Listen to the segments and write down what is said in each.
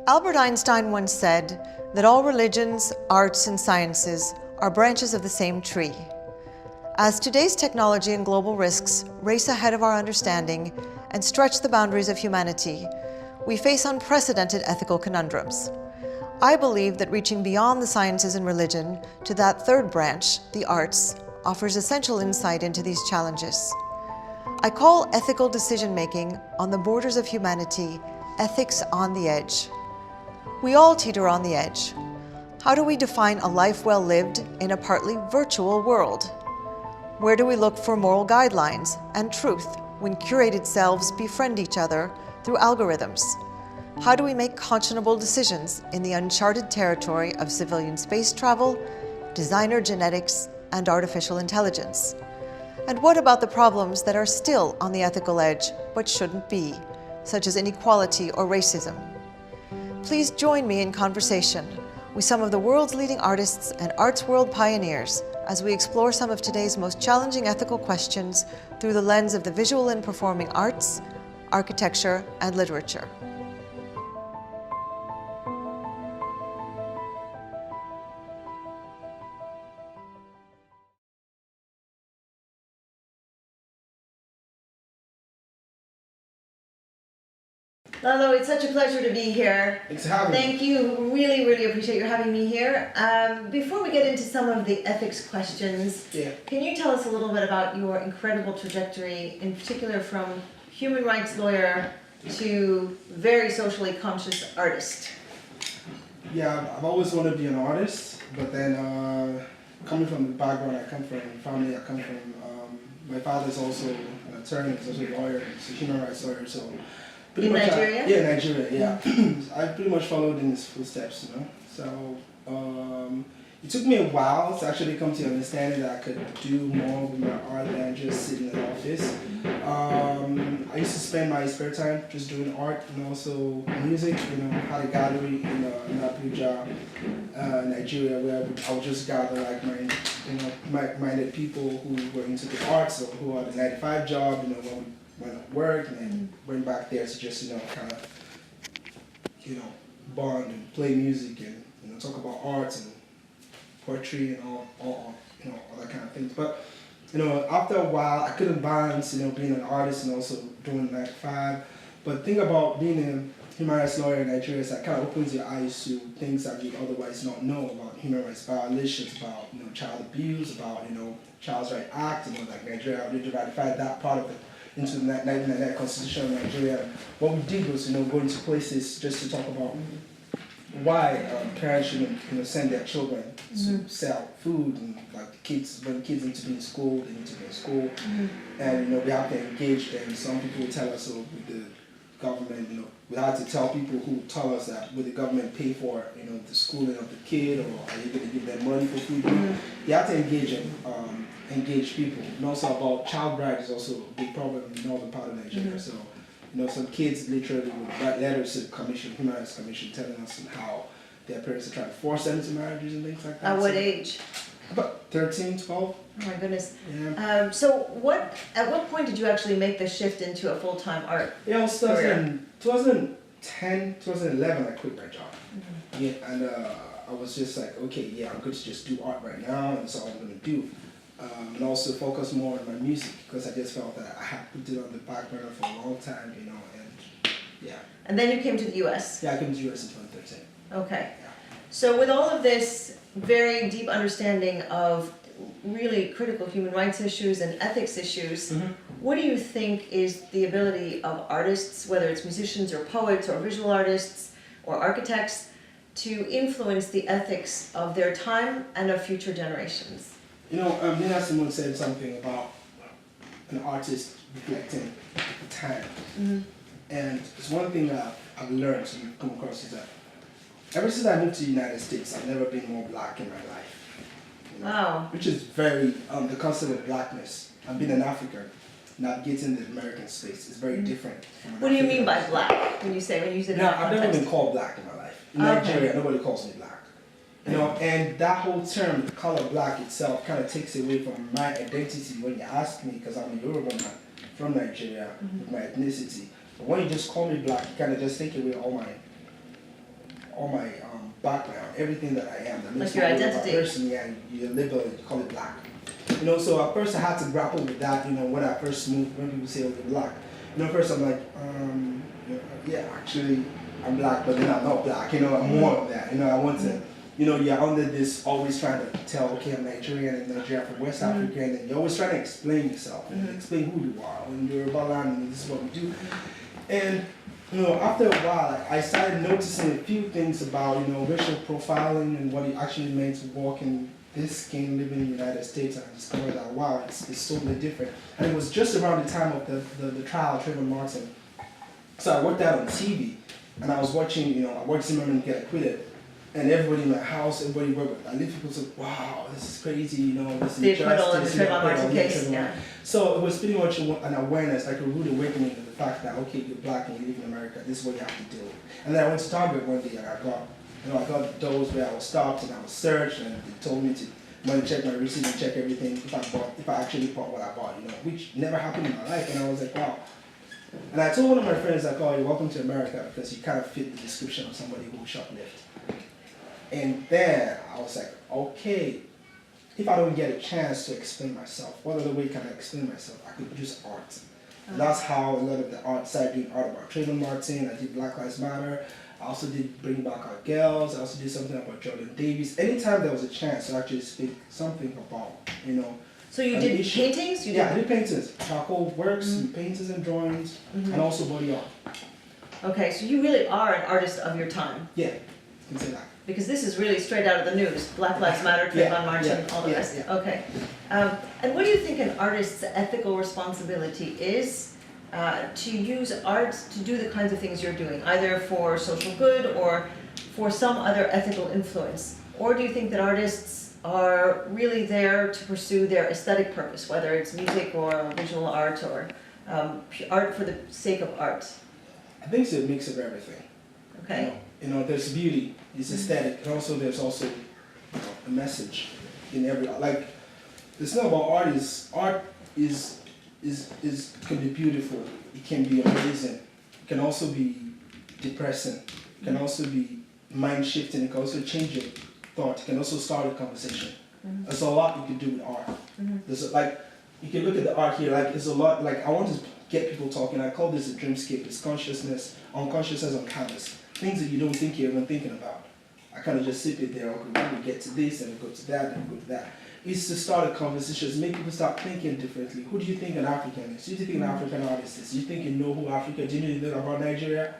Albert Einstein once said that all religions, arts, and sciences are branches of the same tree. As today's technology and global risks race ahead of our understanding and stretch the boundaries of humanity, we face unprecedented ethical conundrums. I believe that reaching beyond the sciences and religion to that third branch, the arts, offers essential insight into these challenges. I call ethical decision-making on the borders of humanity ethics on the edge. We all teeter on the edge. How do we define a life well lived in a partly virtual world? Where do we look for moral guidelines and truth when curated selves befriend each other through algorithms? How do we make conscionable decisions in the uncharted territory of civilian space travel, designer genetics, and artificial intelligence? And what about the problems that are still on the ethical edge but shouldn't be, such as inequality or racism? Please join me in conversation with some of the world's leading artists and arts world pioneers as we explore some of today's most challenging ethical questions through the lens of the visual and performing arts, architecture, and literature. Laolu, it's such a pleasure to be here. Thanks for having me. Thank you. Really appreciate you having me here. Before we get into some of the ethics questions, can you tell us a little bit about your incredible trajectory, in particular from human rights lawyer to very socially conscious artist? Yeah, I've always wanted to be an artist, but then coming from the background I come from, family I come from, my father's also an attorney, he's also a lawyer, he's a human rights lawyer, so in Nigeria? Yeah, Nigeria, yeah. I pretty much followed in his footsteps, you know. So it took me a while to actually come to the understanding that I could do more with my art than just sitting in an office. I used to spend my spare time just doing art and also music. You know, had a gallery in Abuja, Nigeria, where I would just gather like-minded people who were into the arts or who had a 9-to-5 job. You know, went to work and then went back there to just, kind of, bond and play music and, talk about art and poetry and all that kind of things. But, after a while, I couldn't balance, being an artist and also doing 9-to-5. But the thing about being a human rights lawyer in Nigeria is that kind of opens your eyes to things that you otherwise not know about human rights violations, about, child abuse, about, Child's Right Act, like Nigeria already ratified that part of it into the 1999 Constitution of Nigeria. What we did was, go into places just to talk about why parents shouldn't, send their children to sell food and like when kids need to be in school, they need to be in school, and we have to engage them. Some people will tell us, with the government, we had to tell people who tell us that will the government pay for, the schooling of the kid, or are you going to give them money for food? You have to engage them. Engage people, and also about child bride is also a big problem in the northern part of Nigeria. So, some kids literally would write letters to the commission, Human Rights Commission, telling us how their parents are trying to force them into marriages and things like that. At what age? About 13, 12. Oh my goodness. Yeah. So at what point did you actually make the shift into a full-time art career? 2010, 2011, I quit my job. Yeah, and I was just like, okay, yeah, I'm going to just do art right now, and that's all I'm going to do. And also focus more on my music, because I just felt that I had put it on the back burner for a long time, and yeah. And then you came to the US? Yeah, I came to the US in 2013. Okay. Yeah. So with all of this very deep understanding of really critical human rights issues and ethics issues, what do you think is the ability of artists, whether it's musicians or poets or visual artists or architects, to influence the ethics of their time and of future generations? Nina Simone said something about an artist reflecting the time. And it's one thing that I've learned and come across is that ever since I moved to the United States, I've never been more black in my life. Wow. Which is very, the concept of blackness. I've been an African, navigating the American space is very different. What do you mean by black when you use it? No, I've never been called black in my life. In Nigeria, nobody calls me black. And that whole term, the color black itself, kind of takes away from my identity when you ask me, because I'm a Yoruba man from Nigeria with my ethnicity. But when you just call me black, you kind of just take away all my all my background, everything that I am, that makes like your me a identity. person, yeah, you label it, you call it black. You know, so at first I had to grapple with that, you know, when I first moved, when people say, oh, you're black. You know, first I'm like, yeah, actually, I'm black, but then I'm not black, you know, I'm more of that. You know, I want to, you know, you're under this, always trying to tell, okay, I'm Nigerian and Nigeria from West Africa, and then you're always trying to explain yourself, and explain who you are, and you're about land, and this is what we do. And, you know, after a while, I started noticing a few things about, you know, racial profiling and what it actually meant to walk in this skin, living in the United States, and I discovered that, wow, it's totally different. And it was just around the time of the trial of Trayvon Martin. So I worked out on TV, and I was watching, you know, I watched Zimmerman get acquitted, and everybody in my house, everybody worked with, I live people said, wow, this is crazy, you know, this is the acquittal in the Trayvon Martin case, yeah. So it was pretty much an awareness, like a rude awakening of the fact that, okay, you're black and you live in America, this is what you have to deal with. And then I went to Target one day and I got those where I was stopped and I was searched, and they told me to check my receipt and check everything if I actually bought what I bought, you know, which never happened in my life. And I was like, wow. And I told one of my friends, like, oh, you're welcome to America because you kind of fit the description of somebody who shoplift. And then I was like, okay, if I don't get a chance to explain myself, what other way can I explain myself? I could use art. And that's how a lot of the art started doing art about Trayvon Martin. I did Black Lives Matter. I also did Bring Back Our Girls. I also did something about Jordan Davis. Anytime there was a chance to actually speak something about, you know. So you did paintings? I did paintings, charcoal works, paintings and drawings, and also body art. Okay, so you really are an artist of your time. Yeah, you can say that. Because this is really straight out of the news. Black Lives Matter, Trayvon Martin, all the rest. Yeah. Okay. And what do you think an artist's ethical responsibility is to use art to do the kinds of things you're doing, either for social good or for some other ethical influence? Or do you think that artists are really there to pursue their aesthetic purpose, whether it's music or visual art or art for the sake of art? I think it's a mix of everything. Okay. You know, there's beauty, it's aesthetic, and also there's also, you know, a message in every, like, the thing about art is can be beautiful, it can be amazing, it can also be depressing, it can also be mind shifting, it can also change your thought, it can also start a conversation. There's a lot you can do with art. There's like, you can look at the art here, like there's a lot, like I want to get people talking, I call this a dreamscape, it's consciousness, unconsciousness on canvas. Things that you don't think you're even thinking about. I kind of just sit it there, okay, we get to this, and we go to that, and we go to that. It's to start a conversation, to make people start thinking differently. Who do you think an African is? Who do you think an African artist is? Do you think you know who Africa, do you know anything about Nigeria?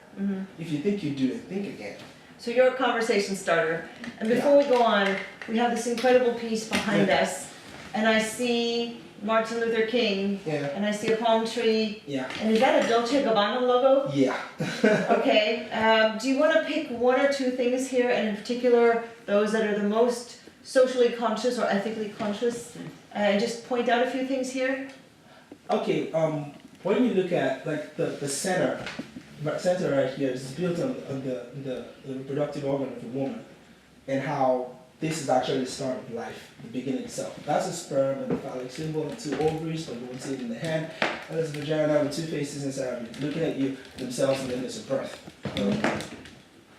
If you think you do, then think again. So you're a conversation starter. And before we go on, we have this incredible piece behind us, and I see Martin Luther King, and I see a palm tree, and is that a Dolce & Gabbana logo? Yeah. Okay, do you want to pick one or two things here, and in particular, those that are the most socially conscious or ethically conscious, and just point out a few things here? Okay, when you look at like the center right here is built on the reproductive organ of a woman, and how this is actually the start of life, the beginning itself. That's a sperm and the phallic symbol, and two ovaries, but you won't see it in the hand. And there's a vagina with two faces inside of it, looking at you themselves, and then there's a birth.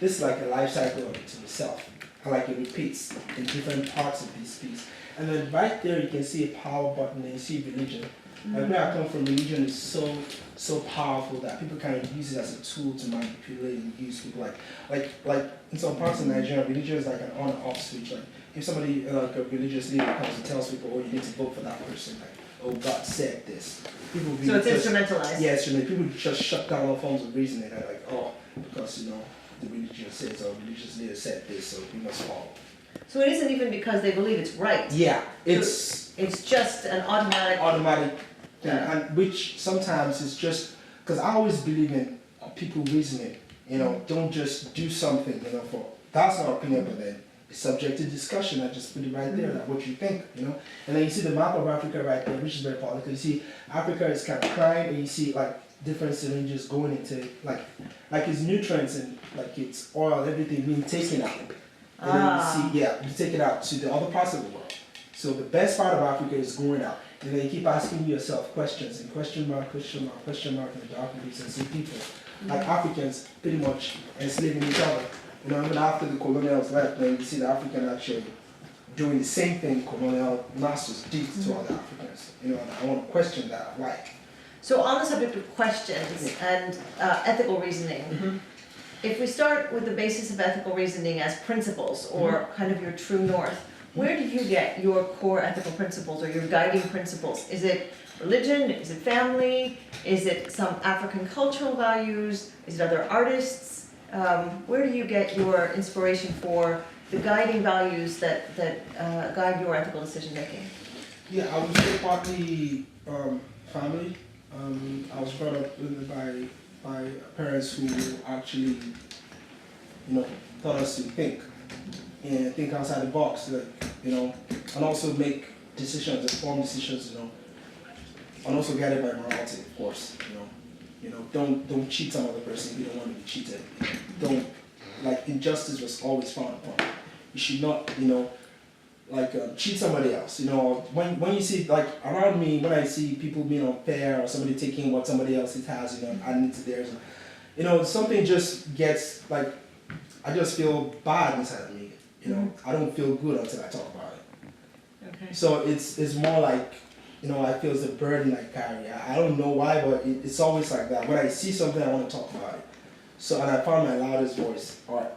This is like a life cycle of it to itself. And like it repeats in different parts of this piece. And then right there you can see a power button and you see religion. Like where I come from, religion is so powerful that people kind of use it as a tool to manipulate and use people. Like in some parts of Nigeria, religion is like an on-off switch. Like if somebody like a religious leader comes and tells people, oh, you need to vote for that person, like, oh, God said this. People so it's instrumentalized. Yeah, it's people just shut down all forms of reasoning. They're like, oh, because you know the religion says or religious leader said this, so we must follow. So it isn't even because they believe it's right. Yeah, it's just an automatic thing, and which sometimes is just because I always believe in people reasoning. You know, don't just do something. You know, for that's our opinion, but then it's subject to discussion. I just put it right there, like what you think. You know, and then you see the map of Africa right there, which is very political. You see Africa is kind of crying, and you see like different syringes going into like its nutrients and like its oil, everything being taken out. And then you see, you take it out to the other parts of the world. So the best part of Africa is going out. And then you keep asking yourself questions and question mark in the dark and see people like Africans pretty much enslaving each other You know, even after the colonials left, then you see the African actually doing the same thing colonial masters did to other Africans. You know, and I want to question that. Why? So on the subject of questions and ethical reasoning, if we start with the basis of ethical reasoning as principles or kind of your true north, where do you get your core ethical principles or your guiding principles? Is it religion? Is it family? Is it some African cultural values? Is it other artists? Where do you get your inspiration for the guiding values that guide your ethical decision making? Yeah, I would say partly family. I was brought up by parents who actually, you know, taught us to think and think outside the box, like, you know, and also make decisions, informed decisions, you know, and also guided by morality, of course, you know, don't cheat some other person if you don't want to be cheated. Don't, like, injustice was always frowned upon. You should not, you know, like cheat somebody else. You know, when you see, like, around me, when I see people being unfair or somebody taking what somebody else has, you know, adding it to theirs, you know, something just gets, like, I just feel bad inside of me. You know, I don't feel good until I talk about it. Okay. So it's more like, you know, I feel it's a burden I carry. I don't know why, but it's always like that. When I see something, I want to talk about it. So, and I found my loudest voice, art.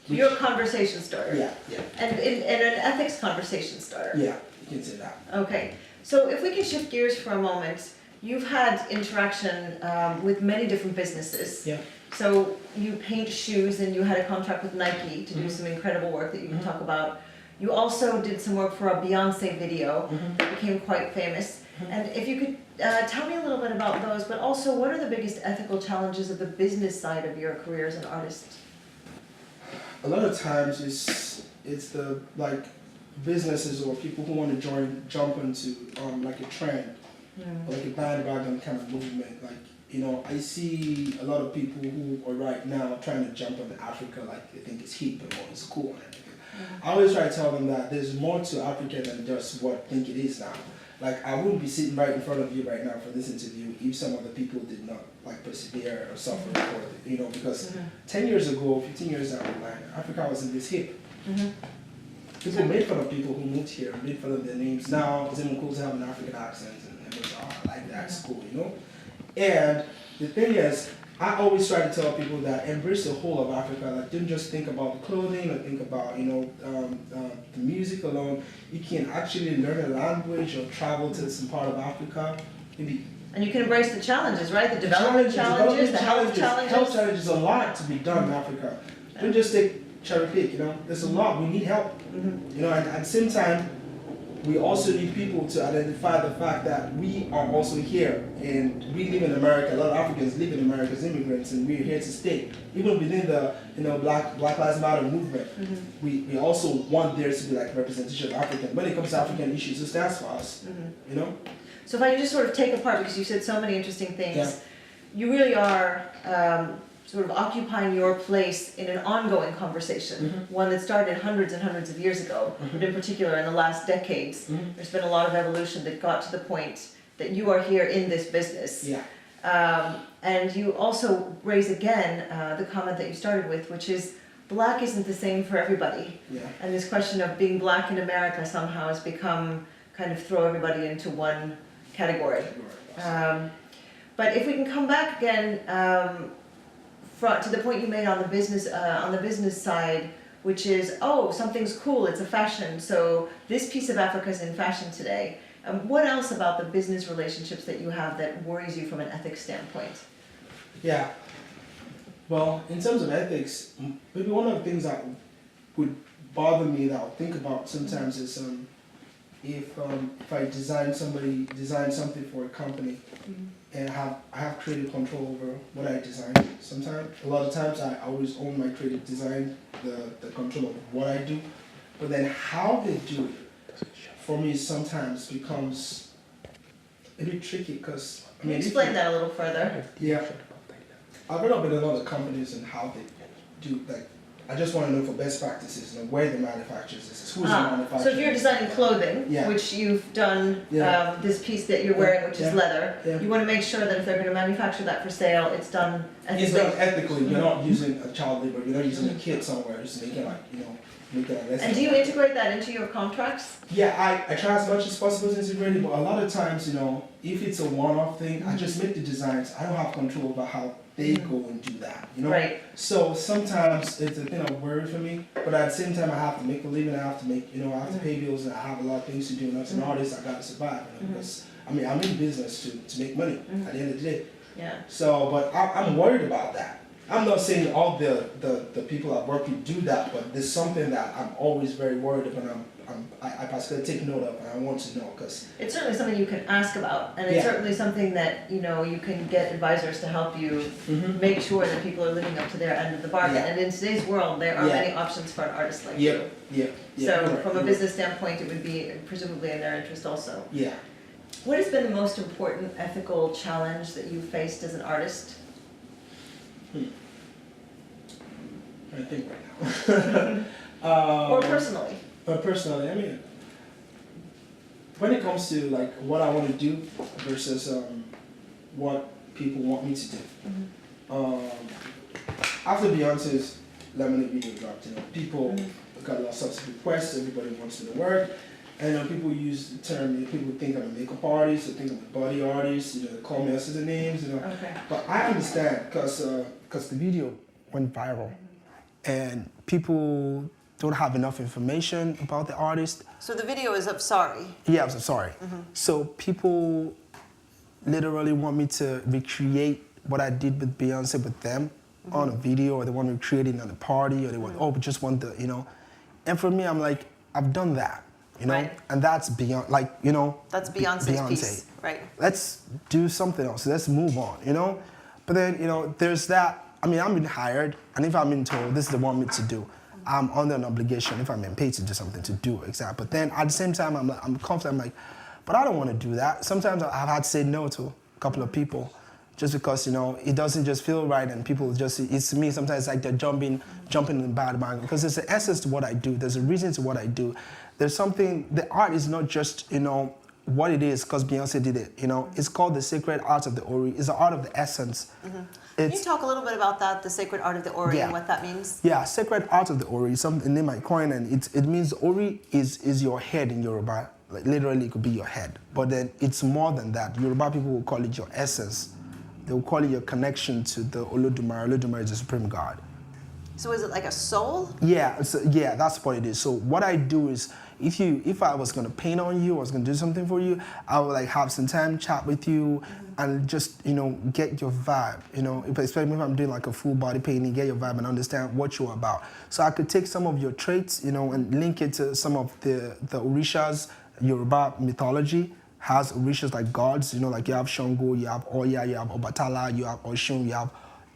You're a conversation starter. Yeah, yeah. And an ethics conversation starter. Yeah, you can say that. Okay. So if we can shift gears for a moment, you've had interaction with many different businesses. Yeah. So you paint shoes and you had a contract with Nike to do some incredible work that you can talk about. You also did some work for a Beyonce video that became quite famous. And if you could tell me a little bit about those, but also what are the biggest ethical challenges of the business side of your career as an artist? A lot of times it's the, like, businesses or people who want to jump into like a trend or like a bandwagon kind of movement. Like, you know, I see a lot of people who are right now trying to jump on Africa, like they think it's hip and it's cool and everything. I always try to tell them that there's more to Africa than just what I think it is now. Like, I wouldn't be sitting right in front of you right now for this interview if some other people did not, like, persevere or suffer for it, you know, because 10 years ago, 15 years down the line, Africa wasn't this hip. People made fun of people who moved here, made fun of their names. Now it's even cool to have an African accent, and everyone's, oh, I like that, it's cool, you know? And the thing is, I always try to tell people that embrace the whole of Africa. Like, don't just think about the clothing or think about, you know, the music alone. You can actually learn a language or travel to some part of Africa. Maybe. And you can embrace the challenges, right? The development challenges, the health challenges. Health challenges, a lot to be done in Africa. Don't just take cherry pick, you know. There's a lot. We need help. You know, and at the same time, we also need people to identify the fact that we are also here and we live in America. A lot of Africans live in America as immigrants, and we're here to stay. Even within the, you know, Black Lives Matter movement, we also want there to be like representation of African. When it comes to African issues, it stands for us. You know. So if I can just sort of take apart, because you said so many interesting things, you really are sort of occupying your place in an ongoing conversation, one that started hundreds and hundreds of years ago, but in particular in the last decades, there's been a lot of evolution that got to the point that you are here in this business. And you also raise again the comment that you started with, which is black isn't the same for everybody. And this question of being black in America somehow has become kind of throw everybody into one category. But if we can come back again to the point you made on the business side, which is, oh, something's cool, it's a fashion, so this piece of Africa is in fashion today. What else about the business relationships that you have that worries you from an ethics standpoint? Yeah, well, in terms of ethics, maybe one of the things that would bother me that I'll think about sometimes is if I design something for a company, and I have creative control over what I design. Sometimes, a lot of times, I always own my creative design, the control of what I do. But then how they do it, for me, sometimes becomes a bit tricky because I mean, explain that a little further. Yeah, I've read up in a lot of companies and how they do, like, I just want to know for best practices, you know, where the manufacturers is, who's the manufacturer. So if you're designing clothing, which you've done, this piece that you're wearing, which is leather, you want to make sure that if they're going to manufacture that for sale, it's done ethically. It's done ethically. You're not using a child labor. You're not using a kid somewhere. Just making make that less. And do you integrate that into your contracts? Yeah, I try as much as possible to integrate it, but a lot of times, you know, if it's a one-off thing, I just make the designs. I don't have control over how they go and do that, you know? Right. So sometimes it's a thing of worry for me, but at the same time I have to make a living, I have to make, you know, I have to pay bills and I have a lot of things to do, and as an artist I gotta survive, you know, because I mean I'm in business to make money at the end of the day. Yeah. So, but I'm worried about that. I'm not saying all the people I work with do that, but there's something that I'm always very worried about, and I particularly take note of, and I want to know, because it's certainly something you can ask about, and it's certainly something that, you know, you can get advisors to help you make sure that people are living up to their end of the bargain. And in today's world, there are many options for an artist like you. So from a business standpoint, it would be presumably in their interest also. Yeah. What has been the most important ethical challenge that you've faced as an artist? I think right now. Or personally? Personally, I mean, when it comes to like what I want to do versus what people want me to do. After Beyonce's Lemonade video dropped, you know, people got a lot of substitute requests. Everybody wants me to work, and people use the term. You know, people think I'm a makeup artist, they think I'm a body artist. You know, they call me all sorts of names. You know, but I understand because the video went viral, and people don't have enough information about the artist. So the video is of Sorry? Yeah, it was of Sorry. So people literally want me to recreate what I did with Beyonce with them on a video, or they want to recreate it on a party, or they want, just want the, you know. And for me, I'm like, I've done that, you know? And that's beyond, like, you know. That's Beyonce's piece, right. Let's do something else, let's move on, you know? But then, you know, there's that, I mean, I'm being hired, and if I'm being told this is the one me to do, I'm under an obligation, if I'm being paid to do something, to do exactly. But then at the same time, I'm confident, I'm like, but I don't want to do that. Sometimes I've had to say no to a couple of people just because, you know, it doesn't just feel right, and people just, it's to me, sometimes it's like they're jumping in the bandwagon, because there's an essence to what I do, there's a reason to what I do. There's something, the art is not just, you know, what it is because Beyonce did it, you know. It's called the sacred art of the Ori. It's the art of the essence. Can you talk a little bit about that, the sacred art of the Ori, and what that means? Yeah, sacred art of the Ori is something in my coin, and it means Ori is your head in Yoruba. Like literally, it could be your head. But then it's more than that. Yoruba people will call it your essence. They will call it your connection to the Olodumare. Olodumare is the supreme God. So is it like a soul? Yeah, yeah, that's what it is. So what I do is, if I was gonna paint on you, or I was gonna do something for you, I would like have some time, chat with you, and just, you know, get your vibe, you know, especially if I'm doing like a full body painting, get your vibe and understand what you're about. So I could take some of your traits, you know, and link it to some of the Orishas. Yoruba mythology has Orishas like gods, you know, like you have Shango, you have Oya, you have Obatala, you have Oshun, you have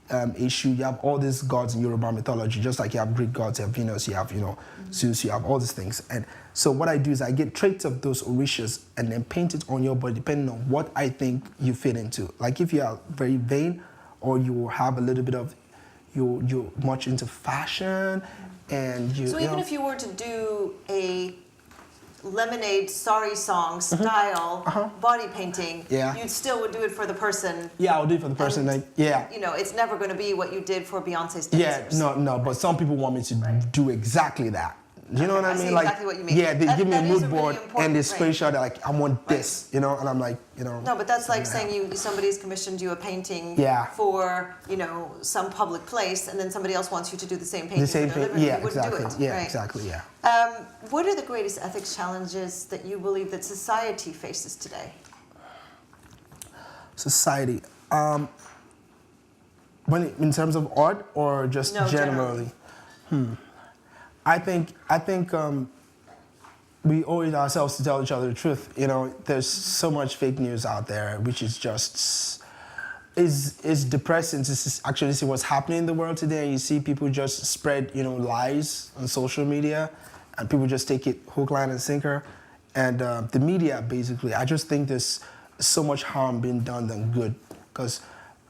Eshu, you have all these gods in Yoruba mythology, just like you have Greek gods, you have Venus, you have, you know, Zeus, you have all these things. And so what I do is I get traits of those Orishas and then paint it on your body depending on what I think you fit into. Like if you are very vain, or you have a little bit of, you're much into fashion, and you. So even if you were to do a Lemonade Sorry song style body painting, you still would do it for the person. Yeah, I would do it for the person. And, you know, it's never going to be what you did for Beyonce's dancers. Yeah, no, but some people want me to do exactly that. You know what I mean? See exactly what you mean. Yeah, they give me a mood board and they screenshot it like, I want this, you know, and I'm like, you know. No, but that's like saying somebody's commissioned you a painting for, you know, some public place, and then somebody else wants you to do the same painting. The same thing, exactly. What are the greatest ethics challenges that you believe that society faces today? Society, in terms of art, or just generally? I think we owe it ourselves to tell each other the truth. You know, there's so much fake news out there, which is just is depressing to actually see what's happening in the world today. You see people just spread, you know, lies on social media, and people just take it hook, line, and sinker. And the media, basically, I just think there's so much harm being done than good, because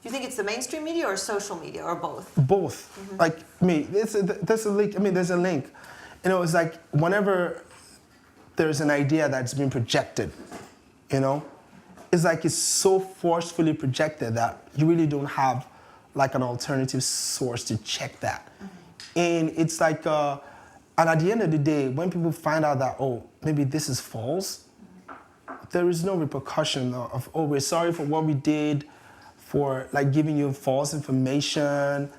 Do you think it's the mainstream media or social media or both? Both. Like, there's a link. There's a link. It's like whenever there's an idea that's been projected, it's like it's so forcefully projected that you really don't have like an alternative source to check that. And it's like, and at the end of the day, when people find out that, oh, maybe this is false, there is no repercussion of, oh, we're sorry for what we did, for like giving you false information.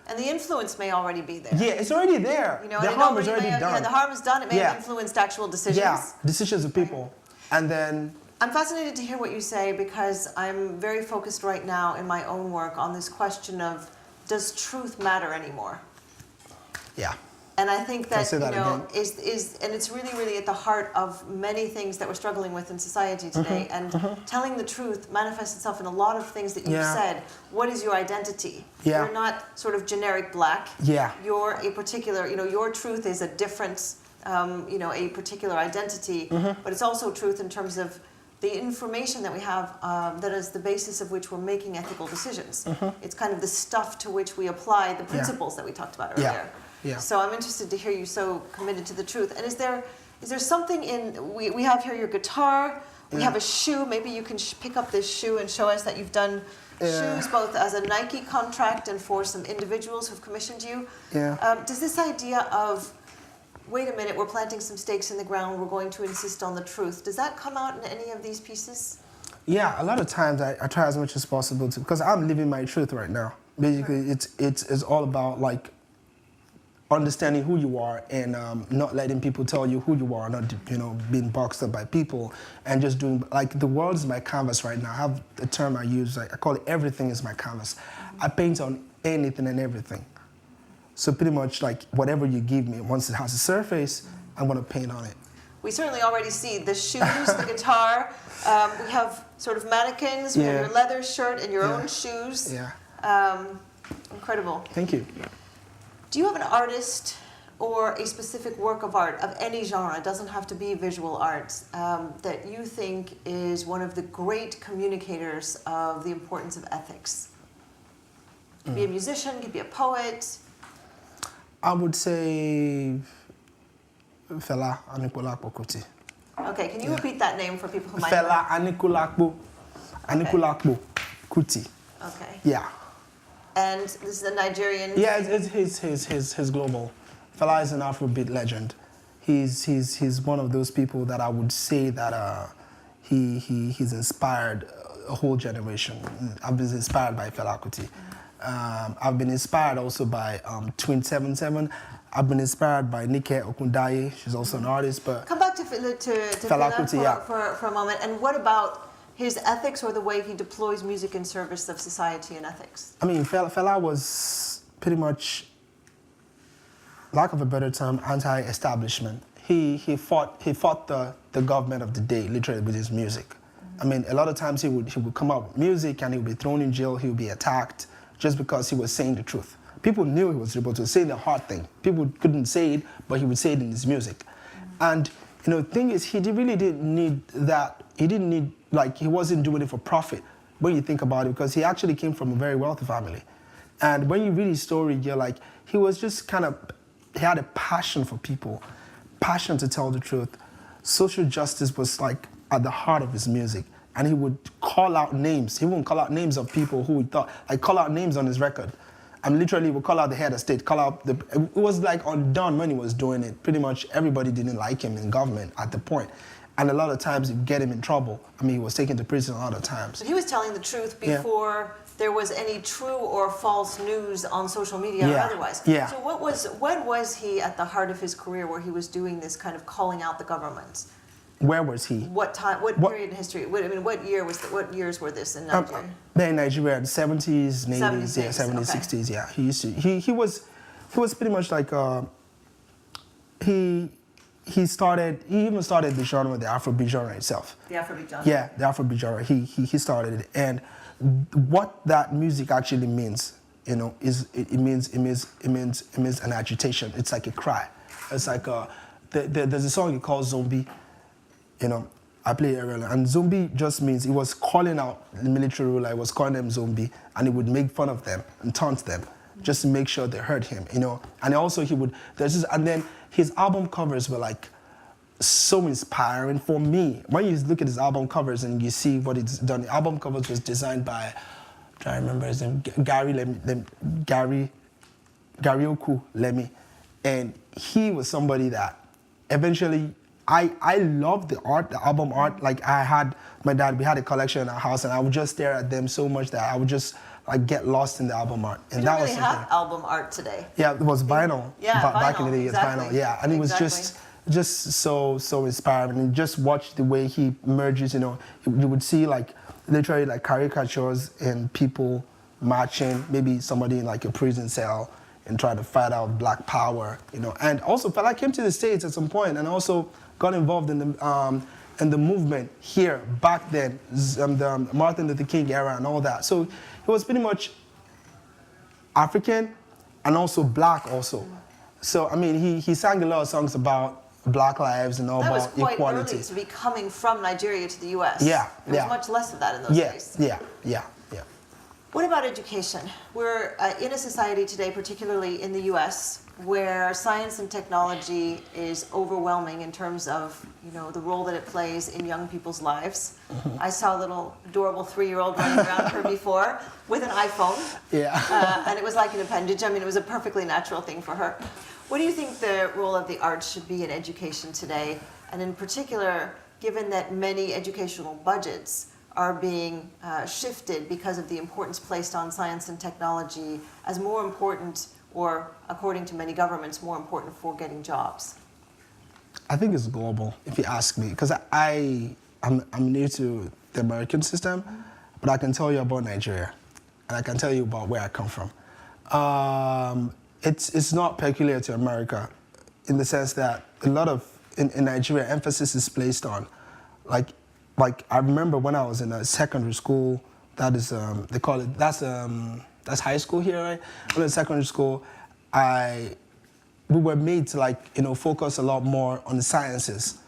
And the influence may already be there. Yeah, it's already there. The harm is already done. Yeah, the harm is done. It may have influenced actual decisions. Yeah, decisions of people. And then... I'm fascinated to hear what you say because I'm very focused right now in my own work on this question of, does truth matter anymore? Yeah. And I think that, and it's really, really at the heart of many things that we're struggling with in society today. Telling the truth manifests itself in a lot of things that you've said. What is your identity? You're not sort of generic black. You're a particular, your truth is a different, a particular identity. But it's also truth in terms of the information that we have that is the basis of which we're making ethical decisions. It's kind of the stuff to which we apply the principles that we talked about earlier. So I'm interested to hear you so committed to the truth. And is there something in, we have here your guitar, we have a shoe, maybe you can pick up this shoe and show us that you've done shoes both as a Nike contract and for some individuals who've commissioned you. Does this idea of, wait a minute, we're planting some stakes in the ground, we're going to insist on the truth, does that come out in any of these pieces? Yeah, a lot of times I try as much as possible to, because I'm living my truth right now. Basically, it's all about like, understanding who you are and not letting people tell you who you are, not being boxed up by people, and just doing, like, the world is my canvas right now. I have a term I use, like, I call it everything is my canvas. I paint on anything and everything. So pretty much like whatever you give me, once it has a surface, I'm gonna paint on it. We certainly already see the shoes, the guitar. We have sort of mannequins, we have your leather shirt and your own shoes. Incredible. Thank you. Do you have an artist or a specific work of art of any genre, it doesn't have to be visual arts, that you think is one of the great communicators of the importance of ethics? It could be a musician, it could be a poet. I would say Fela Anikulapo Kuti. Okay, can you repeat that name for people who might know? Fela Anikulapo Kuti. Okay. Yeah. And this is a Nigerian? Yeah, it's his global. Fela is an Afrobeat legend. He's one of those people that I would say that he's inspired a whole generation. I've been inspired by Fela Kuti. I've been inspired also by Twin 77. I've been inspired by Nike Okundaye. She's also an artist. But come back to Fela Kuti for a moment. And what about his ethics or the way he deploys music in service of society and ethics? I mean, Fela was pretty much, lack of a better term, anti-establishment. He fought the government of the day, literally, with his music. I mean, a lot of times he would come out with music and he would be thrown in jail, he would be attacked just because he was saying the truth. People knew he was able to say the hard thing. People couldn't say it, but he would say it in his music. And the thing is, he really didn't need that. He didn't need, like, he wasn't doing it for profit when you think about it, because he actually came from a very wealthy family. And when you read his story, you're like, he was just he had a passion for people, passion to tell the truth. Social justice was like at the heart of his music. And he would call out names. He wouldn't call out names of people who he thought, like call out names on his record. And literally would call out the head of state, call out it was like undone when he was doing it. Pretty much everybody didn't like him in government at the point. And a lot of times it would get him in trouble. I mean, he was taken to prison a lot of times. But he was telling the truth before there was any true or false news on social media or otherwise. So when was he at the heart of his career where he was doing this kind of calling out the government? Where was he? What time? What period in history? What year was? What years were this in Nigeria? In Nigeria, the 70s, 80s, 70s, 60s. Yeah, he used to. He was pretty much like he even started the genre, the Afrobeat genre itself. The Afrobeat genre. Yeah, the Afrobeat genre. He started it, and what that music actually means, is it means an agitation. It's like a cry. It's like there's a song he calls Zombie. I played a role. And zombie just means he was calling out the military ruler, he was calling them zombie, and he would make fun of them and taunt them just to make sure they heard him, you know. And also and then his album covers were like so inspiring for me. When you look at his album covers and you see what it's done, the album covers was designed by, I'm trying to remember his name, Gary Oku Lemi. And he was somebody that eventually, I loved the art, the album art. Like I had, my dad, we had a collection in our house and I would just stare at them so much that I would just like get lost in the album art. And we don't really have album art today. Yeah, it was vinyl. Back in the day, exactly. It was vinyl. Yeah, and it was just so inspiring. And just watch the way he merges. You know, you would see like literally like caricatures and people marching. Maybe somebody in like a prison cell and try to fight out Black Power. You know, and also Fela came to the States at some point and also got involved in the movement here back then, the Martin Luther King era and all that. So he was pretty much African and also Black also. So, I mean, he sang a lot of songs about Black lives and all about equality. That was quite early to be coming from Nigeria to the US. Yeah, There was much less of that in those days. Yeah. What about education? We're in a society today, particularly in the US, where science and technology is overwhelming in terms of, you know, the role that it plays in young people's lives. I saw a little adorable 3-year-old running around her before with an iPhone. Yeah. And it was like an appendage. I mean, it was a perfectly natural thing for her. What do you think the role of the arts should be in education today? And in particular, given that many educational budgets are being shifted because of the importance placed on science and technology as more important, or according to many governments, more important for getting jobs? I think it's global, if you ask me, because I'm new to the American system, but I can tell you about Nigeria, and I can tell you about where I come from. It's not peculiar to America, in the sense that a lot of in Nigeria emphasis is placed on, like I remember when I was in a secondary school, that is they call it that's high school here, right? When in secondary school, we were made to like, you know, focus a lot more on the sciences.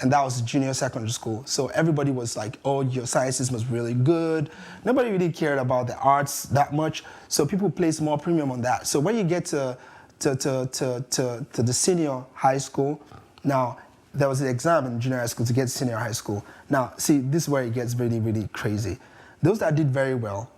And that was junior secondary school. So everybody was like, oh, your sciences was really good. Nobody really cared about the arts that much. So people placed more premium on that. So when you get to the senior high school, now there was an exam in junior high school to get to senior high school. Now, see, this is where it gets really, really crazy. Those that did very well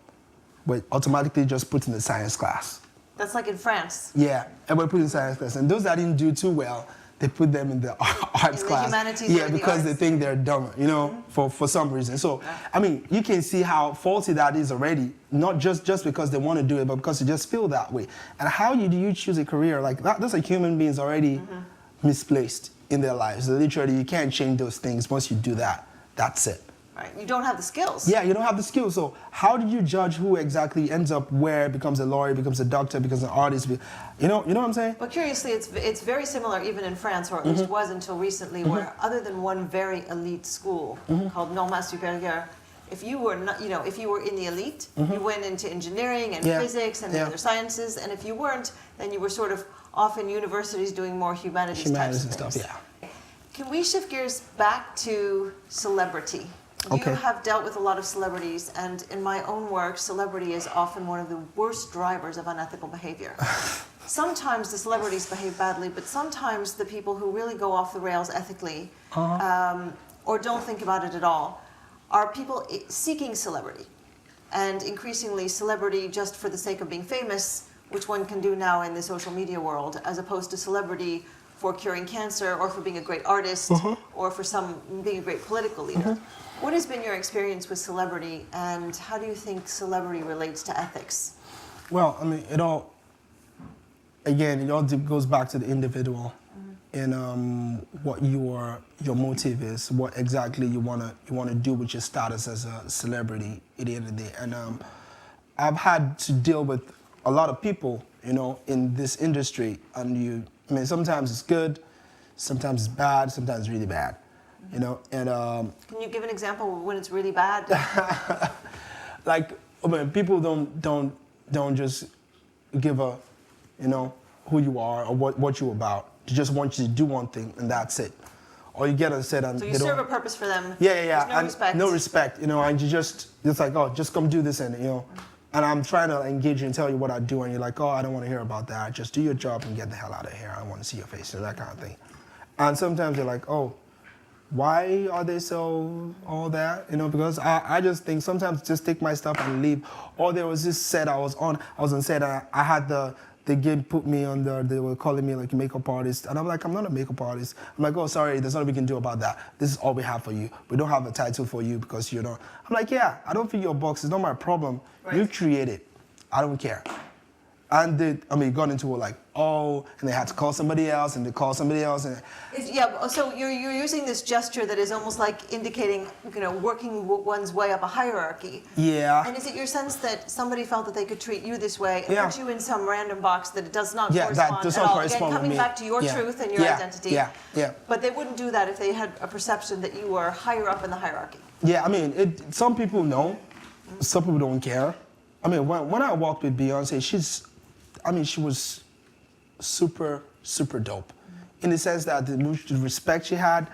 were automatically just put in the science class. That's like in France. Yeah, and we're put in science class. And those that didn't do too well, they put them in the arts class. Humanities, yeah, because they think they're dumber, you know, for some reason. So, I mean, you can see how faulty that is already, not just because they want to do it, but because they just feel that way. And how do you choose a career like that? Those are human beings already misplaced in their lives. Literally, you can't change those things. Once you do that, that's it. Right, you don't have the skills. Yeah, you don't have the skills. So how do you judge who exactly ends up where, becomes a lawyer, becomes a doctor, becomes an artist? You know what I'm saying? But curiously, it's very similar even in France, or at least was until recently, where other than one very elite school called Normal Supérieur, if you were not, you know, if you were in the elite, you went into engineering and physics and the other sciences, and if you weren't, then you were sort of off in universities doing more humanities types of things. Stuff, yeah. Can we shift gears back to celebrity? Okay. You have dealt with a lot of celebrities, and in my own work, celebrity is often one of the worst drivers of unethical behavior. Sometimes the celebrities behave badly, but sometimes the people who really go off the rails ethically, or don't think about it at all, are people seeking celebrity. And increasingly celebrity just for the sake of being famous, which one can do now in the social media world, as opposed to celebrity for curing cancer, or for being a great artist, or for being a great political leader. What has been your experience with celebrity, and how do you think celebrity relates to ethics? Well, I mean, it all goes back to the individual and what your motive is, what exactly you wanna do with your status as a celebrity at the end of the day. And I've had to deal with a lot of people, you know, in this industry, and I mean, sometimes it's good, sometimes it's bad, sometimes it's really bad. You know, and can you give an example when it's really bad? Like, when people don't just give a, you know, who you are or what you're about. They just want you to do one thing and that's it. or you get on set and So you they serve don't. a purpose for them. Yeah, yeah, yeah. There's no and respect. no respect, you know, and you just, it's like, oh, just come do this and, you know, and I'm trying to engage you and tell you what I do and you're like, oh, I don't want to hear about that. Just do your job and get the hell out of here. I don't want to see your face, you know, that kind of thing. And sometimes you're like, oh, why are they so all that? You know, because I just think sometimes just take my stuff and leave. Or there was this set I was on set and I had the game put me on they were calling me like a makeup artist. And I'm like, I'm not a makeup artist. I'm like, oh, sorry, there's nothing we can do about that. This is all we have for you. We don't have a title for you because you don't. I'm like, yeah, I don't fit your box. It's not my problem. Right. You create it. I don't care. And it got into it like, oh, and they had to call somebody else, and they call somebody else. And Yeah, so you're using this gesture that is almost like indicating, you know, working one's way up a hierarchy. yeah. And is it your sense that somebody felt that they could treat you this way and Yeah. put you in some random box that it does not Yeah, correspond that does at not all? correspond Again, with coming me. back to your Yeah. truth and your Yeah. identity. Yeah, yeah. But they wouldn't do that if they had a perception that you were higher up in the hierarchy. Yeah, I mean, some people know, some people don't care. I mean, when I walked with Beyonce, she was super, super dope. In the sense that the respect she had,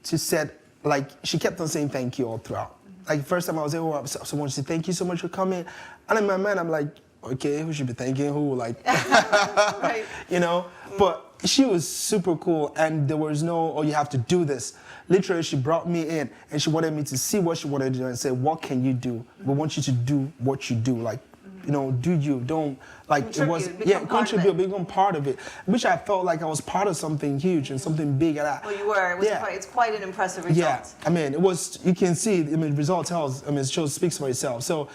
she said, like, she kept on saying thank you all throughout. Like, first time I was there, someone said, thank you so much for coming. And in my mind, I'm like, okay, who should be thanking who? Like, Right. you know? But she was super cool, and there was no, oh, you have to do this. Literally, she brought me in, and she wanted me to see what she wanted to do and say, what can you do? We want you to do what you do. Like, you know, do you, don't, like, Contribute, it was, become yeah, part of contribute, it. become part of it. Which I felt like I was part of something huge and something big. And Well, you were. It's quite an impressive result. yeah, I mean, it was, you can see, I mean, the result tells, I mean, it shows, speaks for itself. So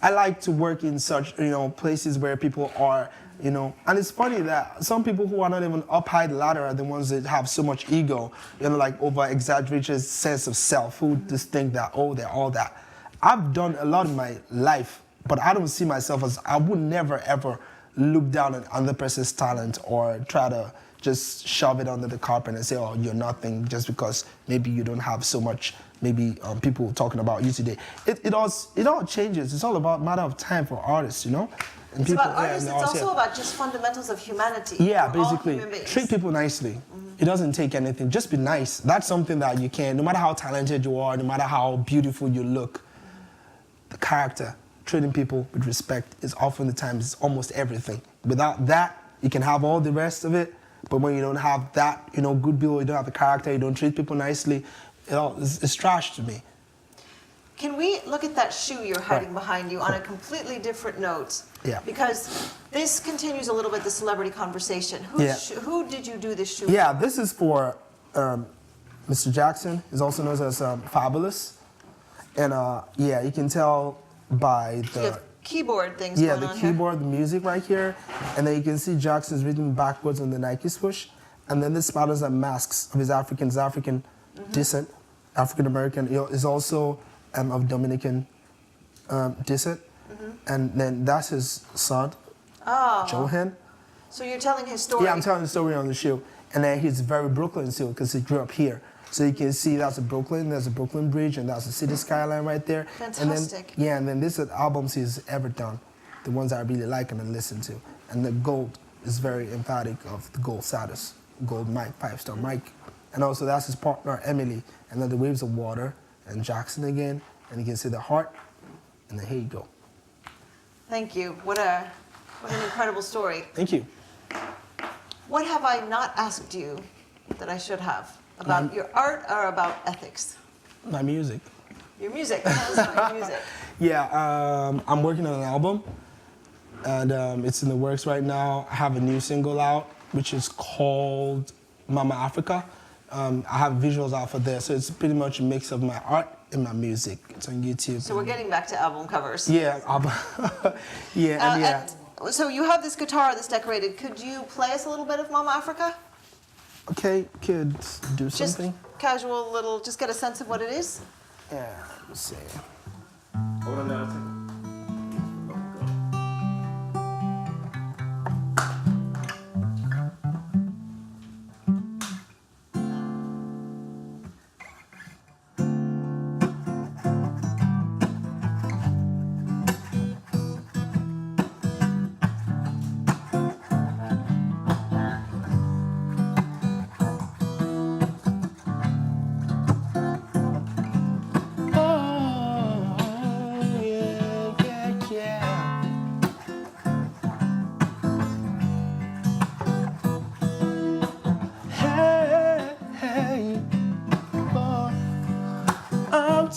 I like to work in such, you know, places where people are, you know, and it's funny that some people who are not even up high the ladder are the ones that have so much ego, you know, like over-exaggerated sense of self, who just think that, oh, they're all that. I've done a lot in my life, but I don't see myself as, I would never, ever look down on another person's talent or try to just shove it under the carpet and say, oh, you're nothing just because maybe you don't have so much, maybe people talking about you today. It all changes. It's all about matter of time for artists, you know? And It's people, about artists, and it's artists, also about just fundamentals of humanity. yeah, We're all basically, human beings. treat people nicely. It doesn't take anything. Just be nice. That's something that you can, no matter how talented you are, no matter how beautiful you look, the character, treating people with respect is often the time, is almost everything. Without that, you can have all the rest of it, but when you don't have that, you know, good bill, you don't have the character, you don't treat people nicely, it's trash to me. Can we look at that shoe you're hiding Right. behind you on a completely different note? Yeah. Because this continues a little bit the celebrity conversation. Yeah. Who did you do this shoe Yeah, for? this is for Mr. Jackson. He's also known as Fabulous. And yeah, you can tell by You have the keyboard things yeah, going the on keyboard, the music right here. And then you can see Jackson's written backwards on the Nike swoosh. And then this patterns and masks of his African descent, African American. Is also of Dominican descent. And then that's his son, Johan. So you're telling his story. Yeah, I'm telling the story on the show. And then he's very Brooklyn still because he grew up here. So you can see that's a Brooklyn, there's a Brooklyn Bridge, and that's the city skyline right there. Fantastic. And then, yeah, and then this is albums he's ever done, the ones I really like and listen to. And the gold is very emphatic of the gold status, gold mic, 5-star mic. And also that's his partner, Emily. And then the Waves of Water, and Jackson again. And you can see the heart, and then here you go. Thank you. What an incredible story. Thank you. What have I not asked you that I should have? About your art or about ethics? My music. Your music. Tell us about your music. Yeah, I'm working on an album, and it's in the works right now. I have a new single out, which is called Mama Africa. I have visuals out for there, so it's pretty much a mix of my art and my music. It's on YouTube. So we're getting back to album covers. Yeah, yeah, and yeah. And so you have this guitar that's decorated. Could you play us a little bit of Mama Africa? Okay, kids, do Just something. casual little, just get a sense of what it is. Yeah, let's see. Hold on now a second.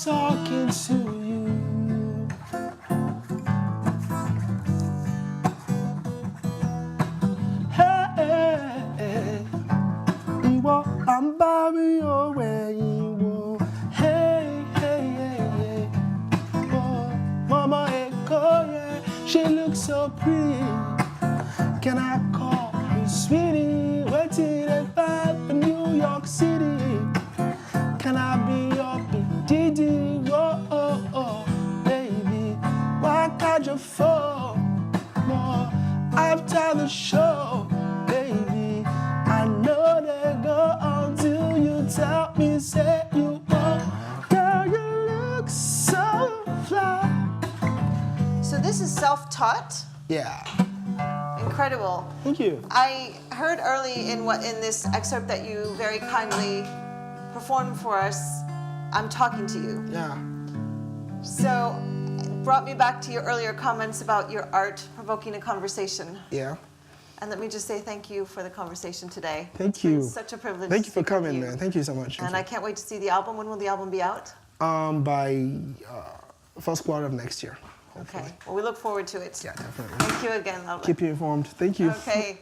talking to you. Hey, Iwo, I'm Barry away. Hey, hey, hey, hey. Oh, Mama Echo, yeah, she looks so pretty. Can I call you sweetie? Waiting at 5 in New York City. Can I be your big Didi? Whoa, oh, oh, baby. Why can't you fall more after the show, baby? I know they go until you tell me, say you won't. Girl, you look so fly. So this is self-taught? Yeah. Incredible. Thank you. I heard early in this excerpt that you very kindly performed for us, I'm talking to you. Yeah. So it brought me back to your earlier comments about your art provoking a conversation. Yeah. And let me just say thank you for the conversation today. Thank you. It's such a privilege. Thank to you for speak with coming, man. Thank you so much. And I can't wait to see the album. When will the album be out? By first quarter of next year. Hopefully. Okay. Well, we look forward to it. Yeah, definitely. Thank you again, Laolu. Keep you informed. Thank you. Okay.